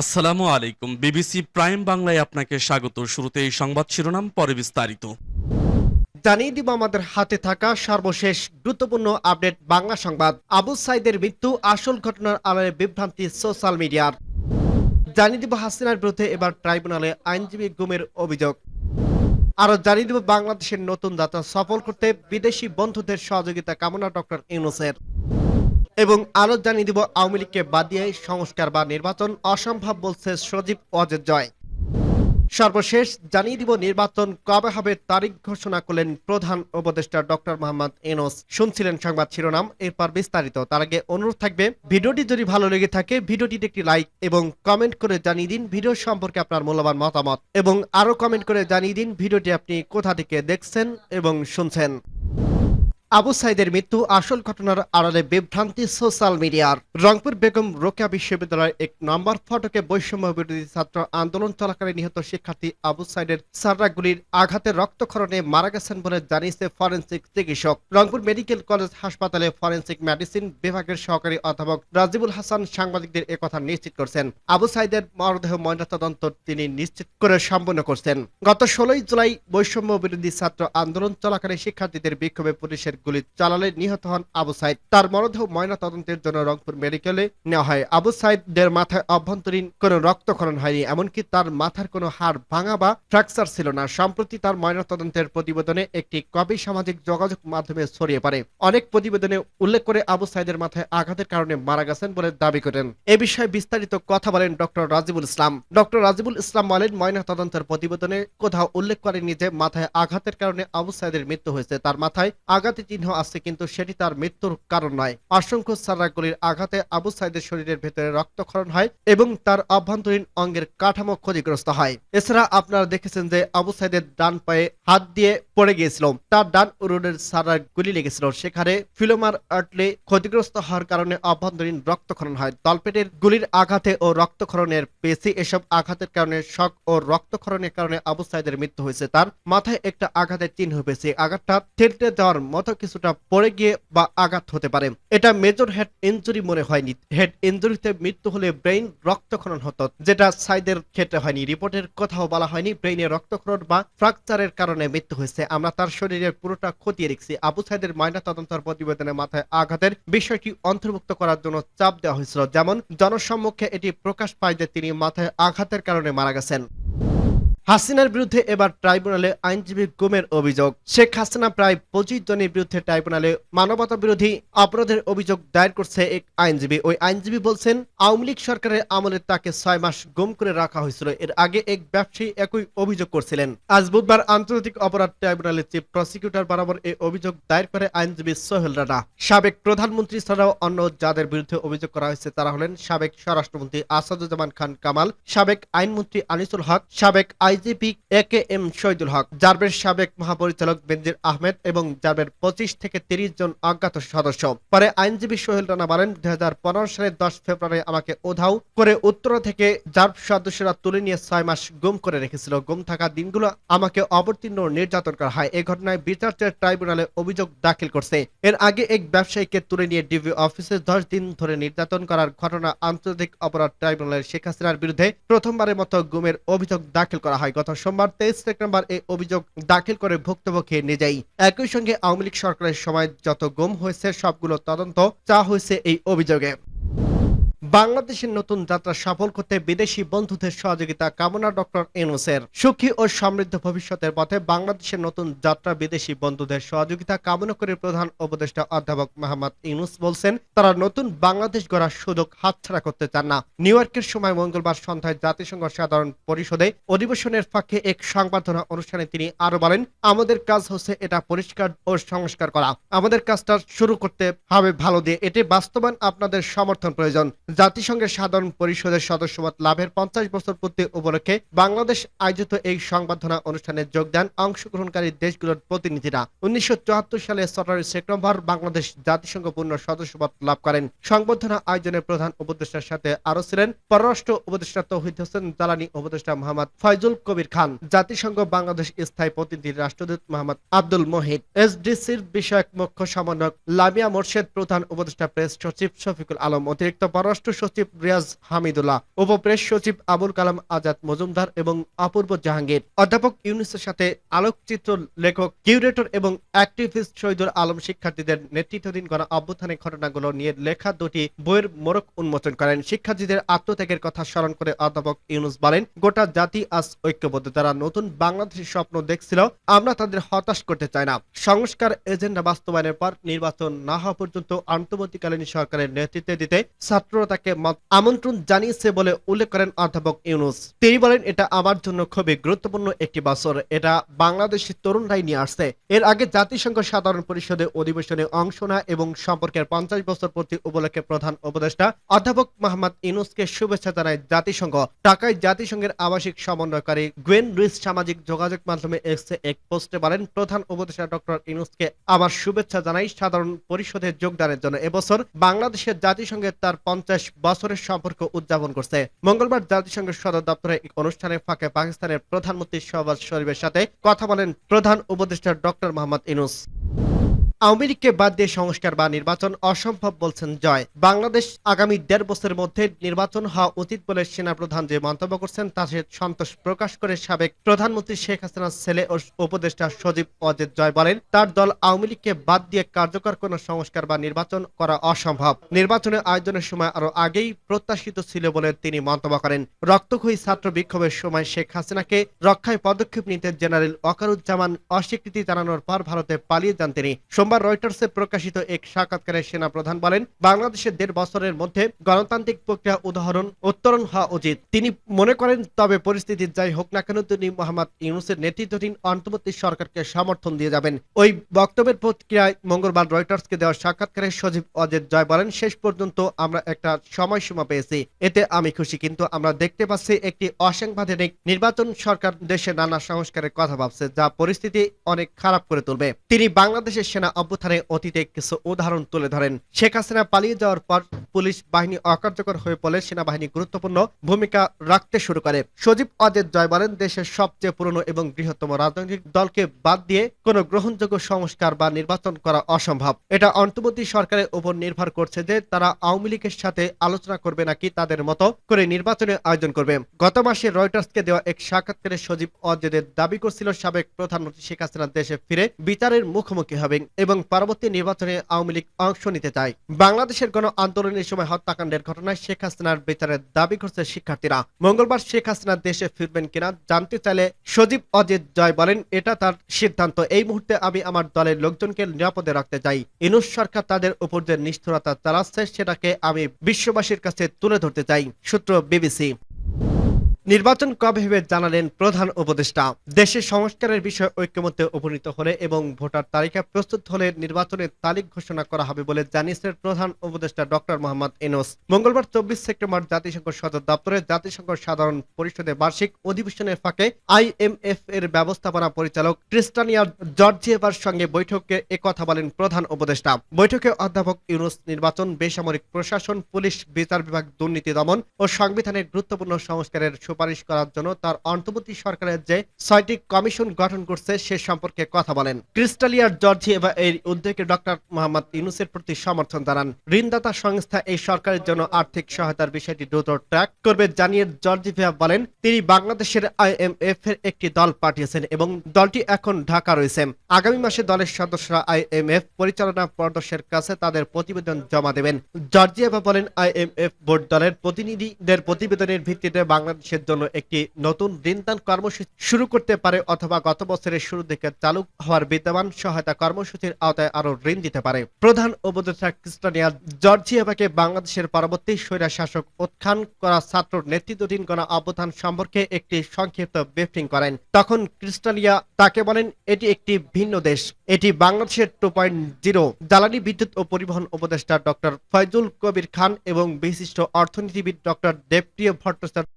আসসালামু আলাইকুম। BBC prime বাংলায় আপনাকে স্বাগত। শুরুতে এই সংবাদ শিরোনাম, পরে বিস্তারিত। জানিয়ে দিব আমাদের হাতে থাকা সর্বশেষ গুরুত্বপূর্ণ আপডেট বাংলা সংবাদ। আবু সাইদের মৃত্যু আসল ঘটনার আড়ালে বিভ্রান্তি সোশ্যাল মিডিয়ার। জানিয়ে দিব হাসিনার বিরুদ্ধে এবার ট্রাইব্যুনালে আইনজীবী গুমের অভিযোগ। আরো জানিয়ে দিব বাংলাদেশের নতুন যাত্রা সফল করতে বিদেশি বন্ধুদের সহযোগিতা কামনা ডক্টর ইউনূসের। এবং আরো জানিয়ে দিব আওয়ামী লীগকে বাদ দিয়ে সংস্কার বা নির্বাচন অসম্ভব বলছে সজীব ওয়াজেদ জয়। সর্বশেষ জানিয়ে দিব নির্বাচন কবে হবে তারিখ ঘোষণা করলেন প্রধান উপদেষ্টা ডক্টর মোহাম্মদ ইউনূস। শুনছিলেন সংবাদ শিরোনাম, এরপর বিস্তারিত। তার আগে অনুরোধ থাকবে, ভিডিওটি যদি ভালো লেগে থাকে ভিডিওটিতে একটি লাইক এবং কমেন্ট করে জানিয়ে দিন ভিডিও সম্পর্কে আপনার মূল্যবান মতামত, এবং আরো কমেন্ট করে জানিয়ে দিন ভিডিওটি আপনি কোথা থেকে দেখছেন এবং শুনছেন। আবু সাইদের মৃত্যু আসল ঘটনার আড়ালে বিভ্রান্তি সোশ্যাল মিডিয়ার। রংপুর বেগম রোকেয়া বিশ্ববিদ্যালয়ের ১ নম্বর ফটকে বৈষম্য বিরোধী ছাত্র আন্দোলন চলাকালে নিহত শিক্ষার্থী আবু সাইদের সাররাগুলির আঘাতে রক্তক্ষরণে মারা গেছেন বলে জানিয়েছে ফরেনসিক চিকিৎসক। রংপুর মেডিকেল কলেজ হাসপাতালে ফরেনসিক মেডিসিন বিভাগের সহকারী অধ্যাপক রাজিবুল হাসান সাংবাদিকদের একথা নিশ্চিত করছেন। আবু সাইদের মরদেহ ময়নাতদন্ত তিনি নিশ্চিত করে সম্পন্ন করছেন। গত ১৬ জুলাই বৈষম্য বিরোধী ছাত্র আন্দোলন চলাকালে শিক্ষার্থীদের বিক্ষোভে পুলিশের গুলি চালালে নিহত হন আবু সাইদ। তার মরদেহ ময়না তদন্তের জন্য রংপুর মেডিকেলে নেওয়া হয়। আবু সাইদের মাথায় অভ্যন্তরীণ কোনো রক্তক্ষরণ হয়নি, এমনকি তার মাথার কোনো হাড় ভাঙা বা ফ্র্যাকচার ছিল না। সম্প্রতি তার ময়না তদন্তের প্রতিবেদনে একটি কপি সামাজিক যোগাযোগ মাধ্যমে ছড়িয়ে পড়ে। অনেক প্রতিবেদনে উল্লেখ করে আবু সাইদের মাথায় আঘাতের কারণে মারা গেছেন বলে দাবি করেন। এ বিষয়ে বিস্তারিত কথা বলেন ডক্টর রাজিবুল ইসলাম। ডক্টর রাজিবুল ইসলাম বলেন, ময়না তদন্তের প্রতিবেদনে কোথাও উল্লেখ করেনি যে মাথায় আঘাতের কারণে আবু সাইদের মৃত্যু হয়েছে। তার মাথায় আঘাতের চিহ্ন আছে, কিন্তু সেটি তার মৃত্যুর কারণ নয়। অসংখ্য সাররাগুলির আঘাতে আবু সাইদের শরীরের ভেতরে রক্তক্ষরণ হয় এবং তার অভ্যন্তরীণ অঙ্গের কাঠামো ক্ষতিগ্রস্ত হয়। এছাড়া আপনারা দেখেছেন যে আবু সাইদের ডান পায়ে হাত দিয়ে পড়ে গিয়েছিল। তার ডান উরুনের সাররায় গুলি লেগেছিল, সেখানে ফিলোমার আর্টলে ক্ষতিগ্রস্ত হওয়ার কারণে অভ্যন্তরীণ রক্তক্ষরণ হয়। তলপেটের গুলির আঘাতে ও রক্তক্ষরণের পেশি, এসব আঘাতের কারণে শক ও রক্তক্ষরণের কারণে আবু সাইদের মৃত্যু হয়েছে। তার মাথায় একটা আঘাতের চিহ্ন পেয়েছে। আঘাতটা থেতলে দেওয়ার মতো কিছুটা পড়ে গিয়ে বা আঘাত হতে পারে। এটা মেজর হেড ইনজুরি মনে হয়নি। হেড ইনজুরিতে মৃত্যু হলে ব্রেইন রক্তক্ষরণ হতো, যেটা সাইদের ক্ষেত্রে হয়নি। রিপোর্টের কোথাও বলা হয়নি ব্রেইনে রক্তক্ষরণ বা ফ্র্যাকচারের কারণে মৃত্যু হয়েছে। আমরা তার শরীরের পুরোটা খতিয়ে রেখেছি। আবু সাইদের ময়না তদন্তের প্রতিবেদনে মাথায় আঘাতের বিষয়টি অন্তর্ভুক্ত করার জন্য চাপ দেওয়া হয়েছিল, যেমন জনসম্মুখে এটি প্রকাশ পায় যে তিনি মাথায় আঘাতের কারণে মারা গেছেন। হাসিনার বিরুদ্ধে এবার ট্রাইব্যুনালে আইনজীবী গুমের অভিযোগ। শেখ হাসিনা প্রায় ২৫ জনের বিরুদ্ধে ট্রাইব্যুনালে মানবতা বিরোধী অপরাধের অভিযোগ দায়ের করছে এক আইনজীবী। ওই আইনজীবী বলছেন, আওয়ামী লীগ সরকারের আমলে তাকে ৬ মাস গুম করে রাখা হয়েছিল। এর আগে এক ব্যবসায়ী একই অভিযোগ করছিলেন। আজ বুধবার আন্তর্জাতিক অপরাধ ট্রাইব্যুনালের চিফ প্রসিকিউটর বরাবর এই অভিযোগ দায়ের করে আইনজীবী সোহেল রানা। সাবেক প্রধানমন্ত্রী ছাড়াও অন্য যাদের বিরুদ্ধে অভিযোগ করা হয়েছে তারা হলেন সাবেক স্বরাষ্ট্রমন্ত্রী আসাদুজ্জামান খান কামাল, সাবেক আইনমন্ত্রী আনিসুল হক, সাবেক আইজিপি একেএম শহীদুল হক, র্যাবের সাবেক মহাপরিচালক বেনজির আহমেদ এবং র্যাবের ২৫ থেকে ৩০ জন অজ্ঞাত সদস্য। পরে আইনজীবী সোহেল রানা বলেন, ২০১৫ সালের ১০ ফেব্রুয়ারি আমাকে উধাও করে উত্তরা থেকে র্যাব সদস্যরা তুলে নিয়ে ৬ মাস গুম করে রেখেছিল। গুম থাকা দিনগুলো আমাকে অবতীর্ণ নির্যাতন করা হয়। এ ঘটনায় বিচার চেয়ে ট্রাইব্যুনালে অভিযোগ দাখিল করছে। এর আগে এক ব্যবসায়ীকে তুলে নিয়ে ডিবি অফিসে ১০ দিন ধরে নির্যাতন করার ঘটনা আন্তর্জাতিক অপরাধ ট্রাইব্যুনালের শেখ হাসিনার বিরুদ্ধে প্রথমবারের মতো গুমের অভিযোগ দাখিল করা হয়। গত সোমবার ২৩ সেপ্টেম্বর এই অভিযোগ দাখিল করে ভুক্তভোগী নিজেই। একই সঙ্গে আওয়ামী লীগ সরকারের সময় যত গুম হয়েছে সবগুলো তদন্ত চাওয়া হয়েছে এই অভিযোগে। বাংলাদেশের নতুন যাত্রা সফল করতে বিদেশি বন্ধুদের সহযোগিতা কামনা ডক্টর ইউনূসের। সুখী ও সমৃদ্ধ ভবিষ্যতের পথে বাংলাদেশের নতুন যাত্রা বিদেশি বন্ধুদের সহযোগিতা কামনা করে প্রধান উপদেষ্টা অধ্যাপক মোহাম্মদ ইউনূস বলছেন, তারা নতুন বাংলাদেশ গড়ার সুযোগ হাতছাড়া করতে চান না। নিউ ইয়র্কের সময় মঙ্গলবার সন্ধ্যায় জাতিসংঘ সাধারণ পরিষদে অধিবেশনের ফাঁকে এক সংবর্ধনা অনুষ্ঠানে তিনি আরো বলেন, আমাদের কাজ হচ্ছে এটা পরিষ্কার ও সংস্কার করা। আমাদের কাজটা শুরু করতে হবে ভালো দিয়ে। এটি বাস্তবায়ন আপনাদের সমর্থন প্রয়োজন। জাতিসংঘের সাধারণ পরিষদের সদস্যপদ লাভের ৫০ বছর পূর্তি উপলক্ষে বাংলাদেশ আয়োজিত এই সংবর্ধনা অনুষ্ঠানে যোগ দেন অংশগ্রহণকারী দেশগুলোর প্রতিনিধিরা। ১৯৭৪ সালে ১৭ সেপ্টেম্বর বাংলাদেশ জাতিসংঘ পূর্ণ সদস্যপদ লাভ করেন। সংবর্ধনা আয়োজনে প্রধান উপদেষ্টার সাথে আরো ছিলেন পররাষ্ট্র উপদেষ্টা তৌহিদ হোসেন জ্বালানি, উপদেষ্টা মোহাম্মদ ফয়জুল কবির খান, জাতিসংঘ বাংলাদেশ স্থায়ী প্রতিনিধি রাষ্ট্রদূত মোহাম্মদ আব্দুল মোহিত, এসডিসির বিষয়ক মুখ্য সমন্বয়ক লামিয়া মোর্শেদ, প্রধান উপদেষ্টা প্রেস সচিব শফিকুল আলম, অতিরিক্ত পররাষ্ট্র স্বরাষ্ট্র সচিব রিয়াজ হামিদুল্লাহ, উপপ্রেস সচিব আবুল কালাম আজাদ মজুমদার এবং অপূর্ব জাহাঙ্গীর, অধ্যাপক ইউনূসের সাথে আলোকচিত্র লেখক, কিউরেটর এবং অ্যাক্টিভিস্ট শহীদুল আলম শিক্ষার্থীদের নেতৃত্বাধীন গণ অভ্যুত্থানের ঘটনাগুলো নিয়ে লেখা দুটি বইয়ের মোড়ক উন্মোচন করেন। শিক্ষার্থীদের আত্মত্যাগের কথা স্মরণ করে অধ্যাপক ইউনূস বলেন, গোটা জাতি আজ ঐক্যবদ্ধ। তারা নতুন বাংলাদেশের স্বপ্ন দেখছিল, আমরা তাদের হতাশ করতে চাই না। সংস্কার এজেন্ডা বাস্তবায়নের পর নির্বাচন না হওয়া পর্যন্ত অন্তর্বর্তীকালীন সরকারের নেতৃত্বে দিতে ছাত্ররা তাকে আমন্ত্রণ জানিয়েছে বলে উল্লেখ করেন অধ্যাপক ইউনূস। তিনি বলেন, এটা আমার জন্য খুবই গুরুত্বপূর্ণ একটি বছর। এটা বাংলাদেশের তরুণরাই নিয়ে আসছে। এর আগে জাতিসংঘ সাধারণ পরিষদে অধিবেশনে অংশ নেওয়া এবং সম্পর্কের 50 বছর পূর্তি উপলক্ষে প্রধান উপদেষ্টা অধ্যাপক মোহাম্মদ ইউনূসকে শুভেচ্ছা জানায় জাতিসংঘ। ঢাকায় জাতিসংঘের আবাসিক সমন্বয়কারী গুয়েন রুইস সামাজিক যোগাযোগ মাধ্যমে এক্সে এক পোস্টে বলেন, প্রধান উপদেষ্টা ডক্টর ইউনূসকে আমার শুভেচ্ছা জানাই সাধারণ পরিষদে যোগদানের জন্য। এবছর বাংলাদেশের জাতিসংঘের তার 50 বছরের সম্পর্ক উদযাপন করছে। মঙ্গলবার জাতিসংঘের সদর দপ্তরে এক অনুষ্ঠানের ফাঁকে পাকিস্তানের প্রধানমন্ত্রী শাহবাজ শরীফের সাথে কথা বলেন প্রধান উপদেষ্টা ডক্টর মোহাম্মদ ইউনূস। আওয়ামী লীগকে বাদ দিয়ে সংস্কার বা নির্বাচন অসম্ভব বলছেন জয়। বাংলাদেশ আগামী 1.5 বছরের মধ্যে নির্বাচন হওয়া উচিত বলে সেনাপ্রধান যে মন্তব্য করছেন তাতে সন্তোষ প্রকাশ করে সাবেক প্রধানমন্ত্রী শেখ হাসিনার ছেলে ও উপদেষ্টা সজীব ওয়াজেদ জয় বলেন, তার দল আওয়ামী লীগকে বাদ দিয়ে কার্যকর কোনো সংস্কার বা নির্বাচন করা অসম্ভব। নির্বাচনের আয়োজনের সময় আরো আগেই প্রত্যাশিত ছিল বলে তিনি মন্তব্য করেন। রক্তক্ষয়ী ছাত্র বিক্ষোভের সময় শেখ হাসিনাকে রক্ষায় পদক্ষেপ নিতে জেনারেল ওয়াকারুজ্জামান অস্বীকৃতি জানানোর পর ভারতে পালিয়ে যান তিনি। সোমবার রয়টার্সে প্রকাশিত এক সাক্ষাৎকারে সেনা প্রধান বলেন, বাংলাদেশের 1.5 বছরের মধ্যে গণতান্ত্রিক প্রক্রিয়া উত্তরণ হওয়া উচিত। তিনি মনে করেন, তবে পরিস্থিতি যাই হোক না কেন তিনি মোহাম্মদ ইউনূসের নেতৃত্বাধীন অন্তর্বর্তী সরকারকে সমর্থন দিয়ে যাবেন। ওই বক্তব্যের প্রতিক্রিয়ায় মঙ্গলবার রয়টার্সকে দেওয়া সাক্ষাৎকারে সজীব ওয়াজেদ জয় বলেন, শেষ পর্যন্ত আমরা একটা সময়সীমা পেয়েছি, এতে আমি খুশি। কিন্তু আমরা দেখতে পাচ্ছি একটি অসাংবিধানিক নির্বাচন। সরকার দেশে নানা সংস্কারের কথা ভাবছে, যা পরিস্থিতি অনেক খারাপ করে তুলবে। তিনি বাংলাদেশের সেনা অভ্যুত্থানে অতীতে কিছু উদাহরণ তুলে ধরেন। শেখ হাসিনা পালিয়ে যাওয়ার পর পুলিশ বাহিনী অকার্যকর হয়ে পড়লে সেনাবাহিনী গুরুত্বপূর্ণ ভূমিকা রাখতে শুরু করে। সজীব ওয়াজেদ জয় বলেন, দেশের সবচেয়ে পুরনো এবং বৃহত্তম রাজনৈতিক দলকে বাদ দিয়ে কোনো গ্রহণযোগ্য সংস্কার বা নির্বাচন করা অসম্ভব। এটা অন্তর্বর্তী সরকারের উপর নির্ভর করছে যে তারা আওয়ামী লীগের সাথে আলোচনা করবে নাকি তাদের মতো করে নির্বাচনের আয়োজন করবে। গত মাসে রয়টার্সকে দেওয়া এক সাক্ষাৎকারে সজীব ওয়াজেদের দাবি করছিল সাবেক প্রধানমন্ত্রী শেখ হাসিনা দেশে ফিরে বিচারের মুখোমুখি হবেন এবং পরবর্তী নির্বাচনে আওয়ামী লীগ অংশ নিতে চায়। বাংলাদেশের গণ আন্দোলনের সময় হত্যাকাণ্ডের ঘটনায় শেখ হাসিনার বিচারের দাবি করছে শিক্ষার্থীরা। মঙ্গলবার শেখ হাসিনা দেশে ফিরবেন কিনা জানতে চাইলে সজীব ওয়াজেদ জয় বলেন, এটা তার সিদ্ধান্ত। এই মুহূর্তে আমি আমার দলের লোকজনকে নিরাপদে রাখতে চাই। ইউনূস সরকার তাদের উপর যে নিষ্ঠুরতা চালাচ্ছে সেটাকে আমি বিশ্ববাসীর কাছে তুলে ধরতে চাই। সূত্র বিবিসি। নির্বাচন কবে হবে জানালেন প্রধান উপদেষ্টা। দেশের সংস্কারের বিষয়ে ঐক্যমত্যে উপনীত হলে এবং ভোটার তালিকা প্রস্তুত হলে নির্বাচনের তারিখ ঘোষণা করা হবে বলে জানিয়েছেন প্রধান উপদেষ্টা ডক্টর মোহাম্মদ ইউনূস। মঙ্গলবার 24 সেপ্টেম্বর জাতিসংঘ সদর দপ্তরে জাতিসংঘ সাধারণ পরিষদের বার্ষিক অধিবেশনের ফাঁকে IMF এর ব্যবস্থাপনা পরিচালক ক্রিস্টানিয়া জর্জিয়েভার সঙ্গে বৈঠকে একথা বলেন প্রধান উপদেষ্টা। বৈঠকে অধ্যাপক ইউনূস নির্বাচন, বেসামরিক প্রশাসন, পুলিশ, বিচার বিভাগ, দুর্নীতি দমন ও সংবিধানের গুরুত্বপূর্ণ সংস্কারের সুপারিশ করার জন্য তার অন্তর্বর্তী সরকারের যে 6টি কমিশন গঠন করছে সে সম্পর্কে কথা বলেন। ক্রিস্টালিয়া জর্জিয়েভা এই উদ্যোগে ডক্টর মোহাম্মদ ইউনূসের প্রতি সমর্থন জানান। ঋণদাতা সংস্থা এই সরকারের জন্য আর্থিক সহায়তার বিষয়টি দ্রুত ট্র্যাক করবে জানিয়ে জর্জিয়েভা বলেন, তিনি বাংলাদেশের IMF এর একটি দল পাঠিয়েছেন এবং দলটি এখন ঢাকা রয়েছে। আগামী মাসে দলের সদস্যরা IMF পরিচালনা পর্ষদের কাছে তাদের প্রতিবেদন জমা দেবেন। জর্জিয়েভা বলেন, IMF বোর্ড দলের প্রতিনিধিদের প্রতিবেদনের ভিত্তিতে বাংলাদেশের জন্য একটি নতুন ঋণদান কর্মসূচি শুরু করতে পারে অথবা গত বছরের শুরু থেকে চালু হওয়ার বিদ্যমান সহায়তা কর্মসূচির আওতায় আরো ঋণ দিতে পারে। প্রধান উপদেষ্টা ক্রিস্টানিয়া জর্জিয়েভাকে বাংলাদেশের পরবর্তী স্বৈরা শাসক উত্থান করা ছাত্র নেতৃত্বাধীন গণ অভ্যুত্থান সম্পর্কে একটি সংক্ষিপ্ত ব্রিফিং করেন। তখন ক্রিস্টালিয়া তাকে বলেন, এটি একটি ভিন্ন দেশ, এটি বাংলাদেশের 2.0। জ্বালানি, বিদ্যুৎ ও পরিবহন উপদেষ্টা ডক্টর ফয়জুল কবির খান এবং বিশিষ্ট অর্থনীতিবিদ ডক্টর দেবপ্রিয় ভট্টাচার্য